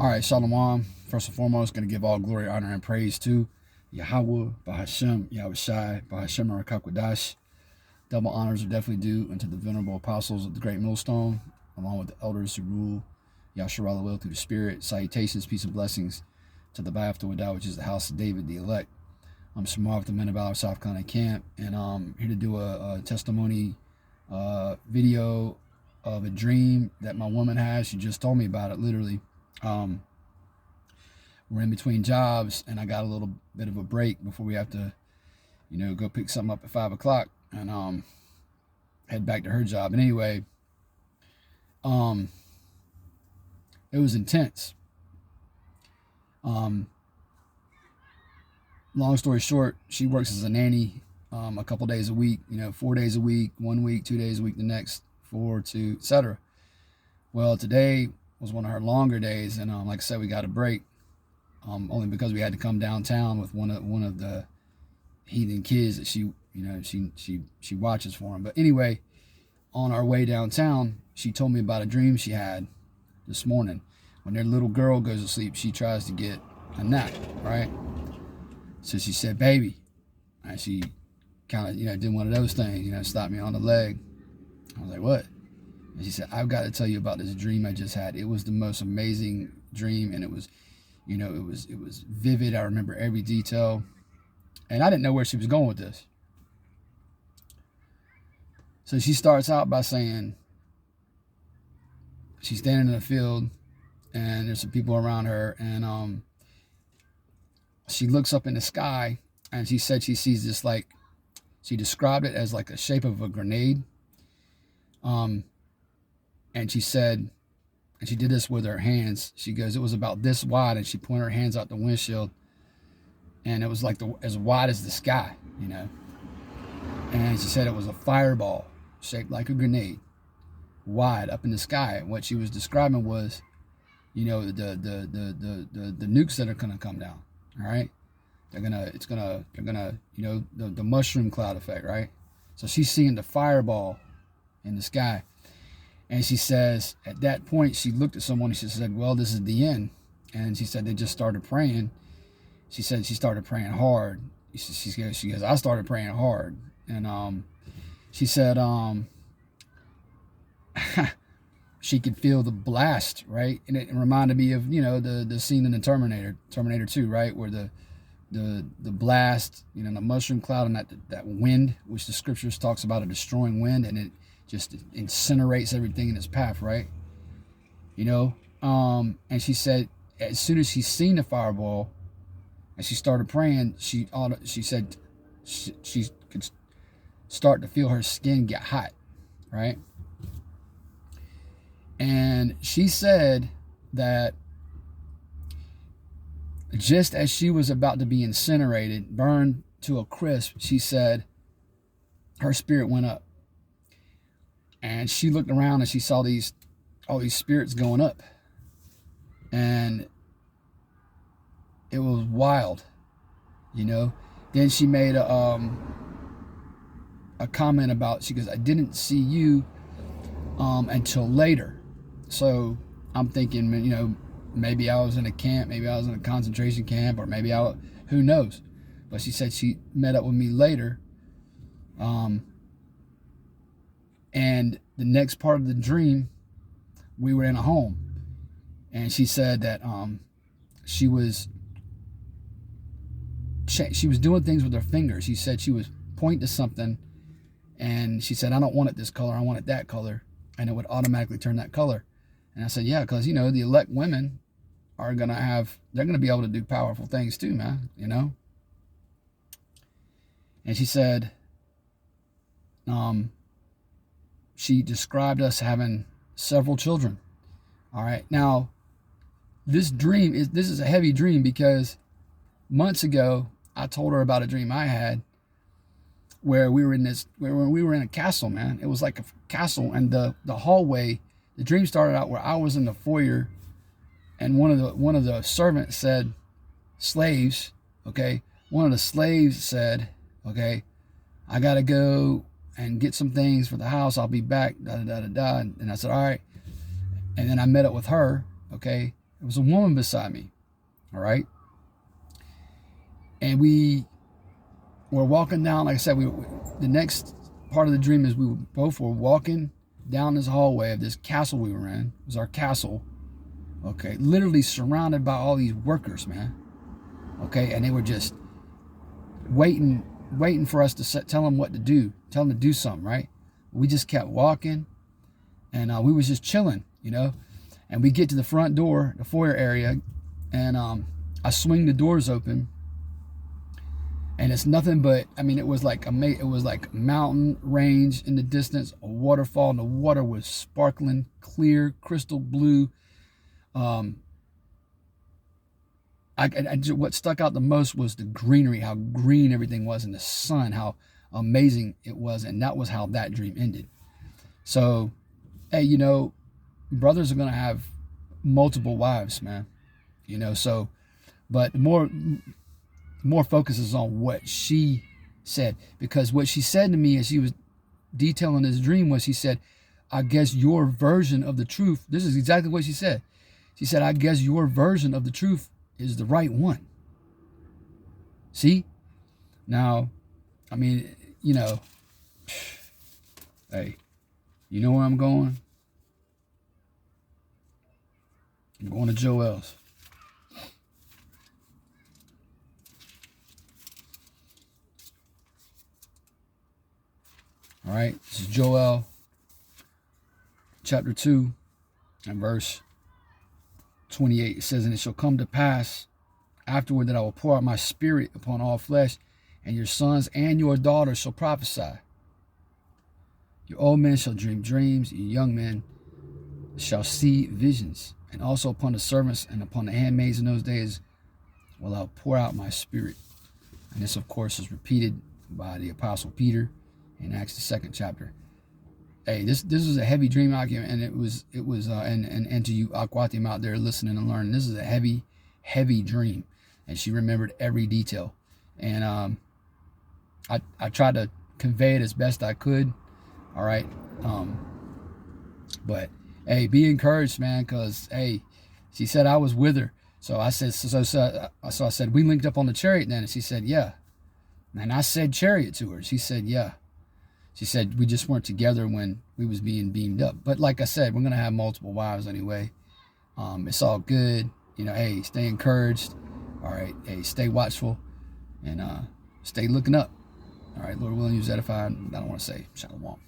All right, Shalom. First and foremost, going to give all glory, honor, and praise to Yahweh, Bahashem, Yahweh Shai, Bahashem, Rakakwadash. Double honors are definitely due unto the venerable apostles of the great millstone, along with the elders who rule Yahshua will through the Spirit. Salutations, peace, and blessings to the Ba'af Wadah, which is the house of David, the elect. I'm Shamar of the Men of Valor South Carolina camp, and I'm here to do a testimony video of a dream that my woman has. She just told me about it, literally. We're in between jobs, and I got a little bit of a break before we have to, go pick something up at 5 o'clock and head back to her job. And anyway, it was intense. Long story short, she works as a nanny a couple days a week, 4 days a week, 1 week, 2 days a week, the next, 4, 2, etc. Well, today was one of her longer days, and like I said, we got a break, only because we had to come downtown with one of the heathen kids that she watches for him. But anyway, on our way downtown, she told me about a dream she had this morning. When their little girl goes to sleep, she tries to get a nap, right? So she said, "Baby," and she kind of did one of those things, stopped me on the leg. I was like, "What?" And she said, "I've got to tell you about this dream I just had. It was the most amazing dream, and it was, it was vivid. I remember every detail." And I didn't know where she was going with this. So she starts out by saying she's standing in the field, and there's some people around her, and she looks up in the sky, and she said she sees this, like, she described it as like a shape of a grenade. And she said, and she did this with her hands, she goes, it was about this wide, and she pointed her hands out the windshield, and it was like as wide as the sky, And she said it was a fireball shaped like a grenade, wide up in the sky. And what she was describing was, the nukes that are gonna come down. All right, they're gonna the mushroom cloud effect, right? So she's seeing the fireball in the sky. And she says, at that point, she looked at someone and she said, "Well, this is the end." And she said they just started praying. She said she started praying hard. She goes, "I started praying hard." And she said she could feel the blast, right? And it reminded me of, the scene in the Terminator 2, right? Where the blast, the mushroom cloud, and that wind, which the scriptures talks about, a destroying wind, and it just incinerates everything in its path, right? And she said as soon as she seen the fireball and she started praying, she said she could start to feel her skin get hot, right? And she said that just as she was about to be incinerated, burned to a crisp, she said her spirit went up. And she looked around and she saw all these spirits going up. And it was wild, Then she made a comment about, she goes, "I didn't see you until later." So I'm thinking, maybe I was in a camp, maybe I was in a concentration camp, or maybe who knows? But she said she met up with me later. And the next part of the dream, we were in a home, and she said that she was doing things with her fingers. She said she was pointing to something, and she said, "I don't want it this color, I want it that color," and it would automatically turn that color. And I said, "Yeah, because the elect women they're gonna be able to do powerful things too, man, And she said, she described us having several children. All right. Now, this is a heavy dream, because months ago I told her about a dream I had where we were in a castle, man. It was like a castle, and the hallway, the dream started out where I was in the foyer, and one of the servants said, slaves, okay. One of the slaves said, "Okay, I gotta go and get some things for the house. I'll be back, da da da da da." And I said, "All right." And then I met up with her, okay, It was a woman beside me. All right. And we were walking down, like I said, the next part of the dream is we both were walking down this hallway of this castle we were in. It was our castle. Okay. Literally surrounded by all these workers, man. Okay. And they were just waiting for us to tell them what to do, tell them to do something, right? We just kept walking, and we was just chilling, and we get to the front door, the foyer area, and I swing the doors open, and it's nothing but, it was like mountain range in the distance, a waterfall, and the water was sparkling clear, crystal blue. What stuck out the most was the greenery, how green everything was, and the sun, how amazing it was. And that was how that dream ended. So, hey, brothers are going to have multiple wives, man. So, but more focus is on what she said, because what she said to me as she was detailing this dream was, she said, I guess your version of the truth, this is exactly what she said. She said, I guess your version of the truth is the right one. See? Now, hey, you know where I'm going? I'm going to Joel's. All right, this is Joel chapter 2 and verse 28. It says, and it shall come to pass afterward that I will pour out my spirit upon all flesh, and your sons and your daughters shall prophesy. Your old men shall dream dreams, your young men shall see visions. And also upon the servants and upon the handmaids in those days will I pour out my spirit. And this, of course, is repeated by the Apostle Peter in Acts the 2nd chapter. Hey, this was a heavy dream out here, and it was and to you Aquatim out there listening and learning, this is a heavy dream, and she remembered every detail, and I tried to convey it as best I could. All right, but hey, be encouraged, man, because hey, she said I was with her, so I said so I said we linked up on the chariot then, and she said yeah, and I said chariot to her. She said yeah. She said we just weren't together when we was being beamed up. But like I said, we're going to have multiple wives anyway. It's all good. Hey, stay encouraged. All right. Hey, stay watchful and stay looking up. All right. Lord willing, use edified. I don't want to say shalom.